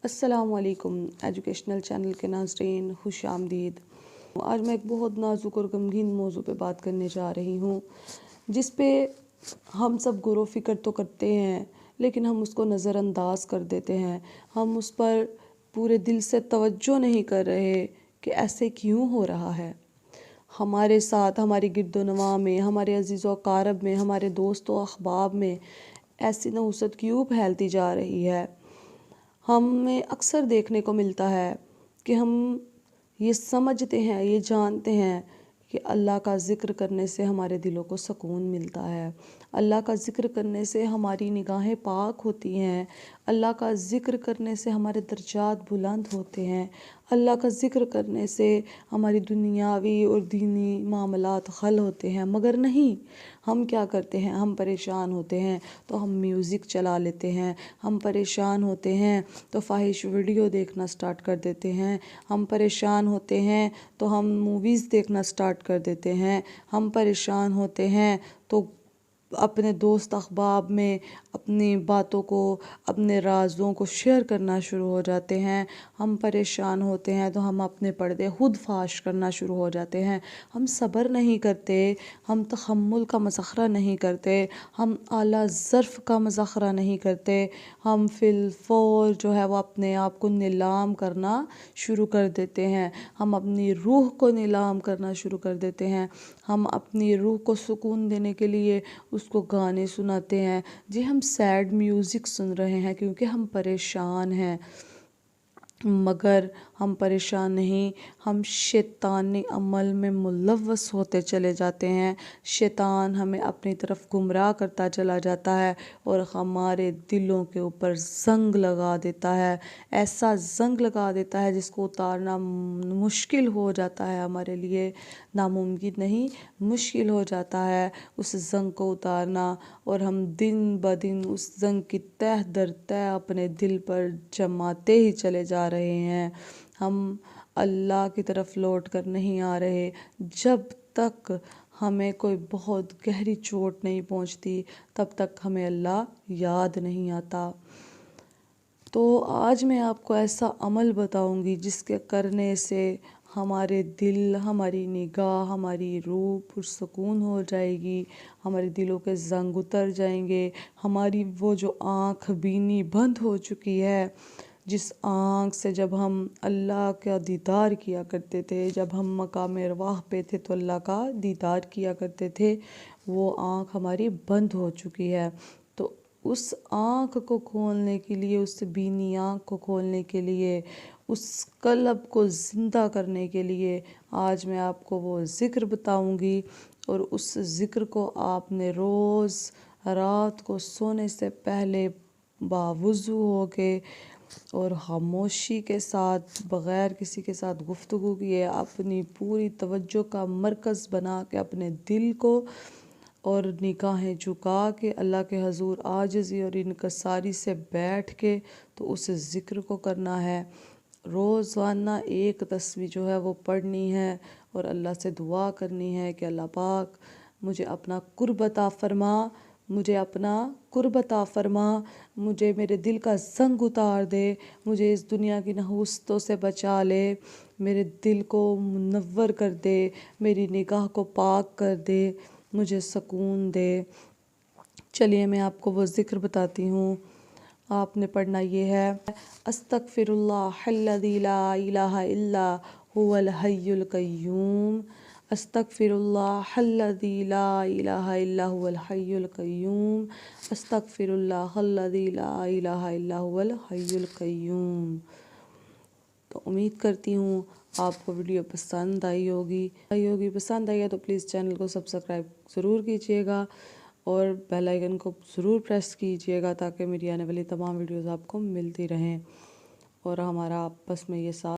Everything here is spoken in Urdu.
السلام علیکم ایجوکیشنل چینل کے ناظرین، خوش آمدید۔ آج میں ایک بہت نازک اور غمگین موضوع پہ بات کرنے جا رہی ہوں، جس پہ ہم سب غور و فکر تو کرتے ہیں لیکن ہم اس کو نظر انداز کر دیتے ہیں۔ ہم اس پر پورے دل سے توجہ نہیں کر رہے کہ ایسے کیوں ہو رہا ہے۔ ہمارے ساتھ، ہماری گرد و نواح میں، ہمارے عزیز و اقارب میں، ہمارے دوست و احباب میں ایسی نحوست کیوں پھیلتی جا رہی ہے۔ ہمیں اکثر دیکھنے کو ملتا ہے کہ ہم یہ سمجھتے ہیں، یہ جانتے ہیں کہ اللہ کا ذکر کرنے سے ہمارے دلوں کو سکون ملتا ہے، اللہ کا ذکر کرنے سے ہماری نگاہیں پاک ہوتی ہیں، اللہ کا ذکر کرنے سے ہمارے درجات بلند ہوتے ہیں، اللہ کا ذکر کرنے سے ہماری دنیاوی اور دینی معاملات حل ہوتے ہیں۔ مگر نہیں، ہم کیا کرتے ہیں؟ ہم پریشان ہوتے ہیں تو ہم میوزک چلا لیتے ہیں، ہم پریشان ہوتے ہیں تو فاحش ویڈیو دیکھنا سٹارٹ کر دیتے ہیں، ہم پریشان ہوتے ہیں تو ہم موویز دیکھنا سٹارٹ کر دیتے ہیں، ہم پریشان ہوتے ہیں تو اپنے دوست احباب میں اپنی باتوں کو، اپنے رازوں کو شیئر کرنا شروع ہو جاتے ہیں، ہم پریشان ہوتے ہیں تو ہم اپنے پردے خود فاش کرنا شروع ہو جاتے ہیں، ہم صبر نہیں کرتے، ہم تحمل کا مظاہرہ نہیں کرتے، ہم اعلیٰ ظرف کا مظاہرہ نہیں کرتے، ہم فی الفور جو ہے وہ اپنے آپ کو نیلام کرنا شروع کر دیتے ہیں، ہم اپنی روح کو نیلام کرنا شروع کر دیتے ہیں، ہم اپنی روح کو سکون دینے کے لیے اس کو گانے سناتے ہیں۔ جی، ہم سیڈ میوزک سن رہے ہیں کیونکہ ہم پریشان ہیں، مگر ہم پریشان نہیں، ہم شیطانی عمل میں ملوث ہوتے چلے جاتے ہیں۔ شیطان ہمیں اپنی طرف گمراہ کرتا چلا جاتا ہے اور ہمارے دلوں کے اوپر زنگ لگا دیتا ہے، ایسا زنگ لگا دیتا ہے جس کو اتارنا مشکل ہو جاتا ہے، ہمارے لیے ناممکن نہیں، مشکل ہو جاتا ہے اس زنگ کو اتارنا، اور ہم دن بدن اس زنگ کی تہ در تہ اپنے دل پر جماتے ہی چلے جا رہے ہیں۔ ہم اللہ کی طرف لوٹ کر نہیں آ رہے جب تک ہمیں کوئی بہت گہری چوٹ نہیں پہنچتی، تب تک ہمیں اللہ یاد نہیں آتا۔ تو آج میں آپ کو ایسا عمل بتاؤں گی جس کے کرنے سے ہمارے دل، ہماری نگاہ، ہماری روح پرسکون ہو جائے گی، ہمارے دلوں کے زنگ اتر جائیں گے، ہماری وہ جو آنکھ بینی بند ہو چکی ہے، جس آنکھ سے جب ہم اللہ کا دیدار کیا کرتے تھے، جب ہم مقام ارواح پہ تھے تو اللہ کا دیدار کیا کرتے تھے، وہ آنکھ ہماری بند ہو چکی ہے۔ تو اس آنکھ کو کھولنے کے لیے، اس بینی آنکھ کو کھولنے کے لیے، اس قلب کو زندہ کرنے کے لیے آج میں آپ کو وہ ذکر بتاؤں گی، اور اس ذکر کو آپ نے روز رات کو سونے سے پہلے باوضو ہو کے اور خاموشی کے ساتھ، بغیر کسی کے ساتھ گفتگو کیے، اپنی پوری توجہ کا مرکز بنا کے اپنے دل کو اور نگاہیں جھکا کے اللہ کے حضور عاجزی اور انکساری سے بیٹھ کے تو اس ذکر کو کرنا ہے۔ روزانہ ایک تسبیح جو ہے وہ پڑھنی ہے اور اللہ سے دعا کرنی ہے کہ اللہ پاک مجھے اپنا قرب عطا فرما، مجھے اپنا قرب عطا فرما، مجھے میرے دل کا زنگ اتار دے، مجھے اس دنیا کی نحوستوں سے بچا لے، میرے دل کو منور کر دے، میری نگاہ کو پاک کر دے، مجھے سکون دے۔ چلیے میں آپ کو وہ ذکر بتاتی ہوں۔ آپ نے پڑھنا یہ ہے: استغفر اللہ الذی لا الہ الا هو الحی القیوم، استغفر اللہ الذی لا الہ الا هو الحی القیوم، استغفر اللہ الذی لا الہ الا هو الحی القیوم۔ تو امید کرتی ہوں آپ کو ویڈیو پسند آئی ہوگی، پسند آئی ہے تو پلیز چینل کو سبسکرائب ضرور کیجیے گا اور بیل آئیکن کو ضرور پریس کیجیے گا تاکہ میری آنے والی تمام ویڈیوز آپ کو ملتی رہیں اور ہمارا آپس میں یہ ساتھ